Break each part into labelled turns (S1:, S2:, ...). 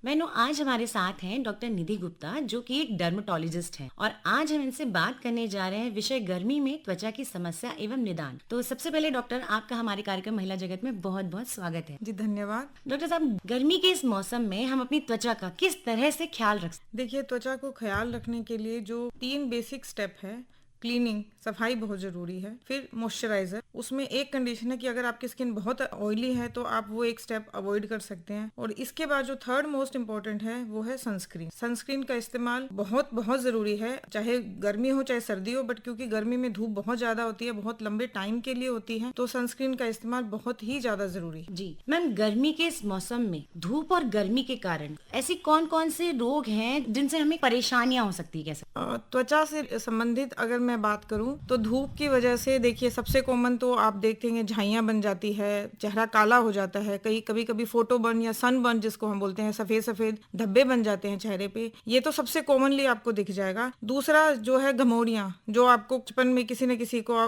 S1: मैनू आज हमारे साथ हैं डॉक्टर निधि गुप्ता जो कि एक डर्मेटोलॉजिस्ट हैं और आज हम इनसे बात करने जा रहे हैं विषय गर्मी में त्वचा की समस्या एवं निदान। तो सबसे पहले डॉक्टर आपका हमारे कार्यक्रम महिला जगत में बहुत बहुत स्वागत है।
S2: जी धन्यवाद।
S1: डॉक्टर साहब, गर्मी के इस मौसम में हम अपनी त्वचा का किस तरह से ख्याल रख सकते
S2: देखिए, त्वचा को ख्याल रखने के लिए जो 3 बेसिक स्टेप है, क्लीनिंग, सफाई बहुत ज़रूरी है, फिर मॉइस्चराइजर। उसमें एक कंडीशन है कि अगर आपकी स्किन बहुत ऑयली है तो आप वो एक स्टेप अवॉइड कर सकते हैं। और इसके बाद जो थर्ड मोस्ट इम्पॉर्टेंट है वो है सनस्क्रीन। सनस्क्रीन का इस्तेमाल बहुत बहुत ज़रूरी है, चाहे गर्मी हो चाहे सर्दी हो, बट क्योंकि गर्मी में धूप बहुत ज़्यादा होती है, बहुत लंबे टाइम के लिए होती है, तो सनस्क्रीन का इस्तेमाल बहुत ही ज़्यादा ज़रूरी है।
S1: जी मैम, गर्मी के इस मौसम में धूप और गर्मी के कारण ऐसी कौन कौन से रोग हैं जिनसे हमें परेशानियां हो सकती है? कैसे?
S2: त्वचा से संबंधित अगर मैं बात करूं तो धूप की वजह से देखिए सबसे कॉमन तो आप देखते हैं झाइयां बन जाती है, चेहरा काला हो जाता है, कभी कभी फोटो बर्न या सन बर्न जिसको हम बोलते हैं, सफेद सफेद धब्बे बन जाते हैं चेहरे पे। ये तो सबसे कॉमनली आपको दिख जाएगा। दूसरा जो है घमौड़ियां, जो आपको बचपन में किसी न किसी को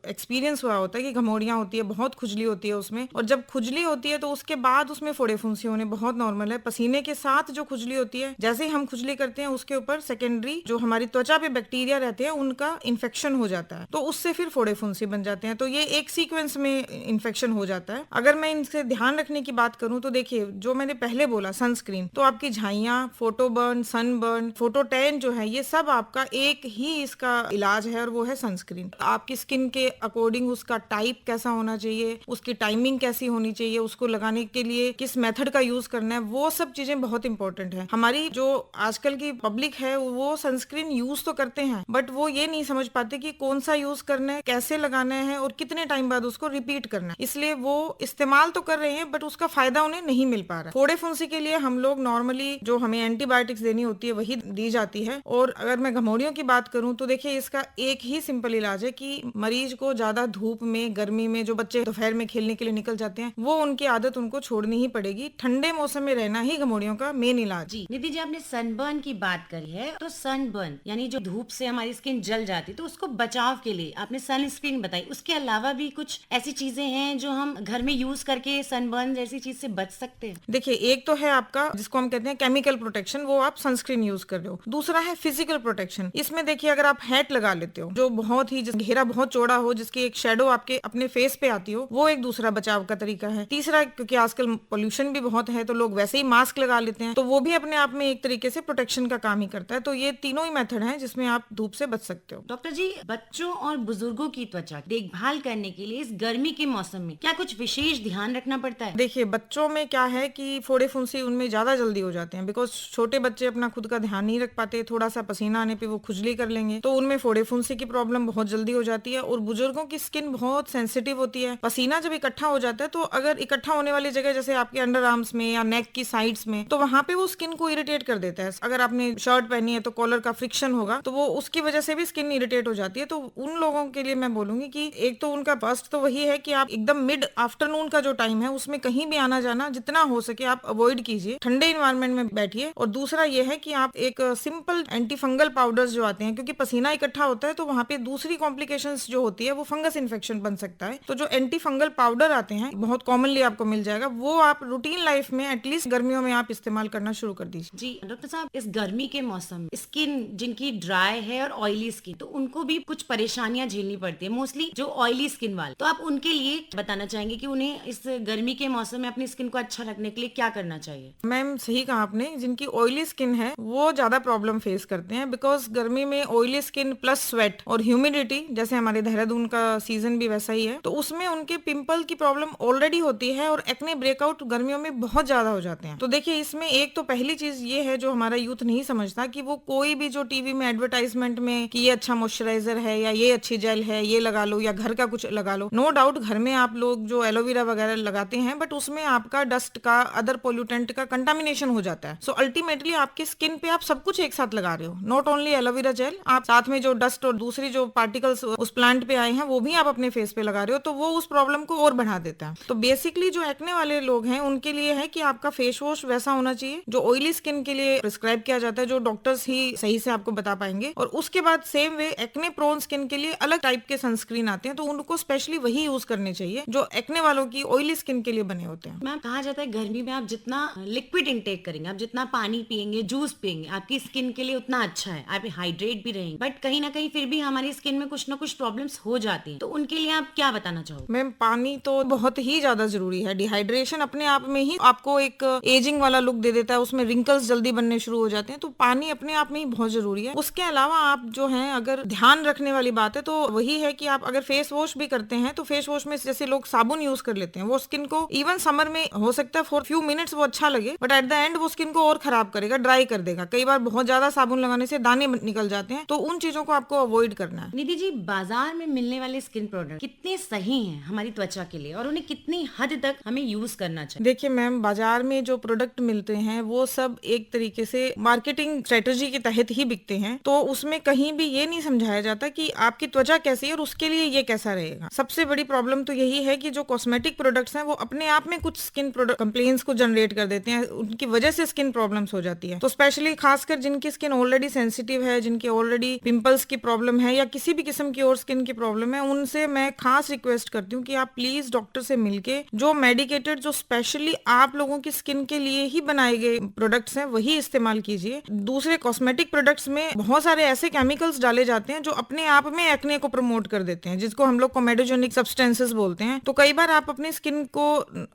S2: एक्सपीरियंस हुआ होता है कि घमौड़ियां होती है, बहुत खुजली होती है उसमें, और जब खुजली होती है तो उसके बाद उसमें फोड़े फुंसी होने बहुत नॉर्मल है। पसीने के साथ जो खुजली होती है, जैसे ही हम खुजली करते हैं उसके ऊपर सेकेंडरी जो हमारी त्वचा पे बैक्टीरिया रहते हैं उनका इन्फेक्शन हो जाता है, तो उससे फिर फोड़े फुंसी बन जाते हैं। तो ये एक सीक्वेंस में इन्फेक्शन हो जाता है। अगर मैं इनसे ध्यान रखने की बात करूं तो देखिए, जो मैंने पहले बोला सनस्क्रीन, तो आपकी झाइयां, photo burn, sunburn, photo tan जो है, ये सब आपका एक ही इसका इलाज है और वो है सनस्क्रीन। आपकी स्किन के अकॉर्डिंग उसका टाइप कैसा होना चाहिए, उसकी टाइमिंग कैसी होनी चाहिए, उसको लगाने के लिए किस मेथड का यूज करना है, वो सब चीजें बहुत इंपॉर्टेंट है। हमारी जो आजकल की पब्लिक है वो सनस्क्रीन यूज तो करते हैं, बट वो ये नहीं समझ पाते कि कौन सा यूज करना है, कैसे लगाना है और कितने टाइम बाद उसको रिपीट करना है। इसलिए वो इस्तेमाल तो कर रहे हैं बट उसका फायदा उन्हें नहीं मिल पा रहा है। फोड़े फुंसी के लिए हम लोग नॉर्मली जो हमें एंटीबायोटिक्स देनी होती है वही दी जाती है। और अगर मैं घमौड़ियों की बात करूं तो देखिए, इसका एक ही सिंपल इलाज है कि मरीज को ज्यादा धूप में, गर्मी में, जो बच्चे दोपहर में खेलने के लिए निकल जाते हैं, वो उनकी आदत उनको छोड़नी ही पड़ेगी। ठंडे मौसम में रहना ही घमौड़ियों का मेन इलाज।
S1: जी निधि जी, आपने सनबर्न की बात करी है, तो सनबर्न यानी जो धूप से हमारी स्किन जल जाती है, तो उसको बचाव के लिए आपने सनस्क्रीन बताई। उसके अलावा भी कुछ ऐसी चीजें हैं जो हम घर में यूज करके सनबर्न जैसी चीज से बच सकते हैं?
S2: देखिए, एक तो है आपका जिसको हम कहते हैं केमिकल प्रोटेक्शन, वो आप सनस्क्रीन यूज कर रहे हो। दूसरा है फिजिकल प्रोटेक्शन। इसमें देखिए, अगर आप हैट लगा लेते हो जो बहुत ही घेरा बहुत चौड़ा हो, जिसकी एक शेडो आपके अपने फेस पे आती हो, वो एक दूसरा बचाव का तरीका है। तीसरा, क्योंकि आजकल पोल्यूशन भी बहुत है तो लोग वैसे ही मास्क लगा लेते हैं, तो वो भी अपने आप में एक तरीके से प्रोटेक्शन का काम ही करता है। तो ये तीनों ही मेथड है जिसमें आप धूप से बच सकते हो।
S1: डॉक्टर जी, बच्चों और बुजुर्गों की त्वचा देखभाल करने के लिए इस गर्मी के मौसम में क्या कुछ विशेष ध्यान रखना पड़ता है?
S2: देखिए, बच्चों में क्या है कि फोड़े फुंसी उनमें ज्यादा जल्दी हो जाते हैं, बिकॉज छोटे बच्चे अपना खुद का ध्यान नहीं रख पाते, थोड़ा सा पसीना आने पे वो खुजली कर लेंगे, तो उनमें फोड़े फुंसी की प्रॉब्लम बहुत जल्दी हो जाती है। और बुजुर्गों की स्किन बहुत सेंसिटिव होती है। पसीना जब इकट्ठा हो जाता है, तो अगर इकट्ठा होने वाली जगह जैसे आपके अंडर आर्म्स में या नेक की साइड्स में, तो वहां पे वो स्किन को इरिटेट कर देता है। अगर आपने शर्ट पहनी है तो कॉलर का फ्रिक्शन होगा, तो वो उसकी वजह से भी स्किन इरिटेट हो जाती है। तो उन लोगों के लिए मैं बोलूंगी कि एक तो उनका फर्स्ट तो वही है कि आप एकदम मिड आफ्टरनून का जो टाइम है उसमें कहीं भी आना जाना जितना हो सके आप अवॉइड कीजिए, ठंडे इन्वायरमेंट में बैठिए। और दूसरा ये है कि आप एक सिंपल एंटी फंगल पाउडर्स जो आते हैं, क्योंकि पसीना इकट्ठा होता है तो वहां पे दूसरी कॉम्प्लिकेशंस जो होती है वो फंगस इन्फेक्शन बन सकता है। तो जो एंटी फंगल पाउडर आते हैं बहुत कॉमनली आपको मिल जाएगा, वो आप रूटीन लाइफ में एटलीस्ट गर्मियों में आप इस्तेमाल करना शुरू कर दीजिए।
S1: जी डॉक्टर साहब, इस गर्मी के मौसम में स्किन जिनकी ड्राई है और ऑयली स्किन, तो उनको भी कुछ परेशानियां झेलनी पड़ती है, मोस्टली जो ऑयली स्किन वाले, तो आप उनके लिए बताना चाहेंगे कि उन्हें इस गर्मी के मौसम में अपनी स्किन को अच्छा रखने के लिए क्या करना चाहिए?
S2: मैम, सही कहा आपने, जिनकी ऑयली स्किन है वो ज्यादा प्रॉब्लम फेस करते हैं, बिकॉज गर्मी में ऑयली स्किन प्लस स्वेट और ह्यूमिडिटी, जैसे हमारे देहरादून का सीजन भी वैसा ही है, तो उसमें उनके पिंपल की प्रॉब्लम ऑलरेडी होती है और एक्ने ब्रेकआउट गर्मियों में बहुत ज्यादा हो जाते हैं। तो देखिए, इसमें एक तो पहली चीज ये है जो हमारा यूथ नहीं समझता, कि वो कोई भी जो टीवी में एडवर्टाइजमेंट में कि ये अच्छा मॉइस्चराइजर है या ये अच्छी जेल है, ये लगा लो या घर का कुछ लगा लो। नो डाउट घर में आप लोग जो एलोवेरा वगैरह लगाते हैं, बट उसमें आपका डस्ट का, अदर पोल्यूटेंट का कंटामिनेशन हो जाता है। सो अल्टीमेटली आपकी स्किन पे आप सब कुछ एक साथ लगा रहे हो, नॉट ओनली एलोवेरा जेल, आप साथ में जो डस्ट और दूसरी जो पार्टिकल्स उस प्लांट पे आए हैं वो भी आप अपने फेस पे लगा रहे हो, तो वो उस प्रॉब्लम को और बढ़ा देता है। तो बेसिकली जो एक्ने वाले लोग हैं उनके लिए है कि आपका फेस वॉश वैसा होना चाहिए जो ऑयली स्किन के लिए प्रिस्क्राइब किया जाता है, जो डॉक्टर्स ही सही से आपको बता पाएंगे। और उसके बाद same way acne prone skin के लिए अलग टाइप के सनस्क्रीन आते हैं, तो उनको स्पेशली वही यूज करने चाहिए जो एक्ने वालों की ऑयली स्किन के लिए बने होते हैं।
S1: मैम कहा जाता है गर्मी में आप जितना लिक्विड इंटेक करेंगे, आप जितना पानी पिएंगे, जूस पिएंगे, आपकी स्किन के लिए उतना अच्छा है, आप हाइड्रेट भी रहेंगे। बट कहीं ना कहीं फिर भी हमारी स्किन में कुछ ना कुछ प्रॉब्लम्स हो जाती हैं, तो उनके लिए आप क्या बताना चाहोगे?
S2: मैम पानी तो बहुत ही ज्यादा जरूरी है। डिहाइड्रेशन अपने आप में ही आपको एक एजिंग वाला लुक दे देता है, उसमें रिंकल्स जल्दी बनने शुरू हो जाते हैं, तो पानी अपने आप में ही बहुत जरूरी है। उसके अलावा आप जो है अगर ध्यान रखने वाली बात है तो वही है कि आप अगर फेस वॉश भी करते हैं तो फेस वॉश में जैसे लोग साबुन यूज कर लेते हैं, वो स्किन को इवन समर में हो सकता है फॉर फ्यू मिनट्स वो अच्छा लगे, बट एट द एंड वो स्किन को और खराब करेगा, ड्राई कर देगा। कई बार बहुत ज्यादा साबुन लगाने से दाने निकल जाते हैं, तो उन चीजों को आपको अवॉइड करना है।
S1: निधि जी, बाजार में मिलने वाले स्किन प्रोडक्ट कितने सही हैं हमारी त्वचा के लिए और उन्हें कितनी हद तक हमें यूज करना चाहिए?
S2: देखिए मैम, बाजार में जो प्रोडक्ट मिलते हैं वो सब एक तरीके से मार्केटिंग स्ट्रेटेजी के तहत ही बिकते हैं, तो उसमें कहीं भी ये नहीं समझाया जाता कि आपकी त्वचा कैसी है और उसके लिए ये कैसा रहेगा। सबसे बड़ी प्रॉब्लम तो यही है कि जो कॉस्मेटिक प्रोडक्ट्स हैं वो अपने आप में कुछ स्किन कंप्लेंट्स को जनरेट कर देते हैं, उनकी वजह से स्किन प्रॉब्लम्स हो जाती है। तो स्पेशली खासकर जिनकी स्किन ऑलरेडी सेंसिटिव है, जिनके ऑलरेडी पिंपल्स की प्रॉब्लम है या किसी भी किस्म की और स्किन की प्रॉब्लम है, उनसे मैं खास रिक्वेस्ट करती हूँ कि आप प्लीज डॉक्टर से मिलके जो मेडिकेटेड, जो स्पेशली आप लोगों की स्किन के लिए ही बनाए गए प्रोडक्ट्स हैं वही इस्तेमाल कीजिए। दूसरे कॉस्मेटिक प्रोडक्ट्स में बहुत सारे ऐसे केमिकल्स डाले जाते हैं जो अपने आप में एक्ने को प्रमोट कर देते हैं, जिसको हम लोग कोमेडोजेनिक सब्सटेंसेस बोलते हैं। तो कई बार आप अपनी स्किन को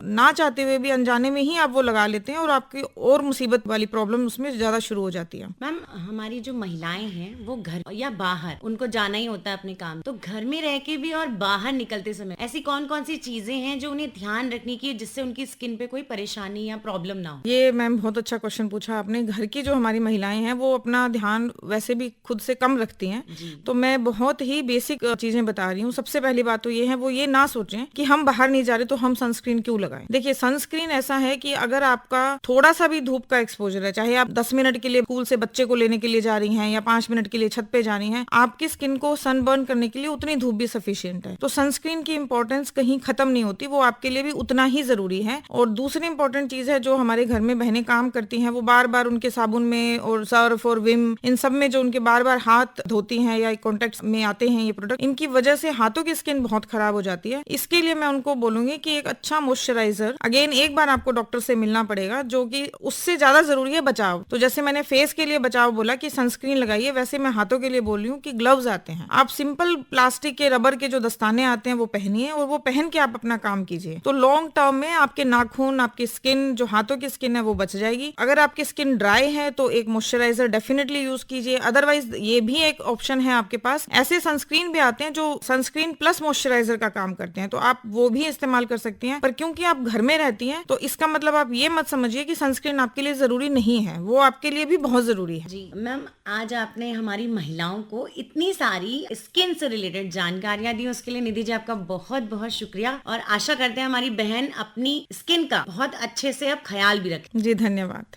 S2: ना चाहते हुए भी अनजाने में ही आप वो लगा लेते हैं और आपकी और मुसीबत वाली प्रॉब्लम उसमें ज्यादा शुरू हो जाती है।
S1: मैम हमारी जो महिलाएं हैं वो घर या बाहर उनको जाना ही होता है अपने काम, तो घर में रह के भी और बाहर निकलते समय ऐसी कौन कौन सी चीजें हैं जो उन्हें ध्यान रखने की जिससे उनकी स्किन पे कोई परेशानी या प्रॉब्लम ना हो?
S2: ये मैम बहुत अच्छा क्वेश्चन पूछा आपने। घर की जो हमारी महिलाएं हैं वो अपना ध्यान वैसे भी खुद से कम रखती हैं, तो मैं बहुत ही बेसिक चीजें बता रही हूँ। सबसे पहली बात तो ये है, वो ये ना सोचें कि हम बाहर नहीं जा रहे तो हम सनस्क्रीन क्यों लगाएं। देखिए सनस्क्रीन ऐसा है कि अगर आपका थोड़ा सा भी धूप का एक्सपोजर है, चाहे आप 10 मिनट के लिए स्कूल से बच्चे को लेने के लिए जा रही हैं या 5 मिनट के लिए छत पे जा रही हैं, आपकी स्किन को सनबर्न करने के लिए उतनी धूप भी सफिशिएंट है। तो सनस्क्रीन की इंपॉर्टेंस कहीं खत्म नहीं होती, वो आपके लिए भी उतना ही जरूरी है। और दूसरी इंपॉर्टेंट चीज है, जो हमारे घर में बहनें काम करती हैं वो बार बार उनके साबुन में और सर्फ और विम इन सब में जो उनके बार बार हाथ धोती हैं या कॉन्टेक्ट में आते हैं ये प्रोडक्ट, इनकी वजह से हाथों की स्किन बहुत खराब हो जाती है। इसके लिए मैं उनको बोलूंगी कि एक अच्छा मॉइस्चराइजर, अगेन एक बार आपको डॉक्टर से मिलना पड़ेगा, जो कि उससे ज्यादा जरूरी है बचाव। तो जैसे मैंने फेस के लिए बचाव बोला कि सनस्क्रीन लगाइए, वैसे मैं हाथों के लिए बोल रही हूँ कि ग्लव्स आते हैं, आप सिंपल प्लास्टिक के रबर के जो दस्ताने आते हैं वो पहनिए और वो पहन के आप अपना काम कीजिए। तो लॉन्ग टर्म में आपके नाखून, आपकी स्किन, जो हाथों की स्किन है वो बच जाएगी। अगर आपकी स्किन ड्राई है तो एक मॉइस्चराइजर डेफिनेटली यूज कीजिए। अदरवाइज ये भी एक ऑप्शन है आपके पास, ऐसे सनस्क्रीन भी आते हैं जो सनस्क्रीन प्लस मॉइस्चराइजर का काम करते हैं, तो आप वो भी इस्तेमाल कर सकती हैं। पर क्योंकि आप घर में रहती हैं तो इसका मतलब आप ये मत समझिए कि सनस्क्रीन आपके लिए जरूरी नहीं है, वो आपके लिए भी बहुत जरूरी है।
S1: जी मैम, आज आपने हमारी महिलाओं को इतनी सारी स्किन से रिलेटेड जानकारियां दी, उसके लिए निधि जी आपका बहुत बहुत शुक्रिया, और आशा करते हैं हमारी बहन अपनी स्किन का बहुत अच्छे से अब ख्याल भी रखे।
S2: जी धन्यवाद।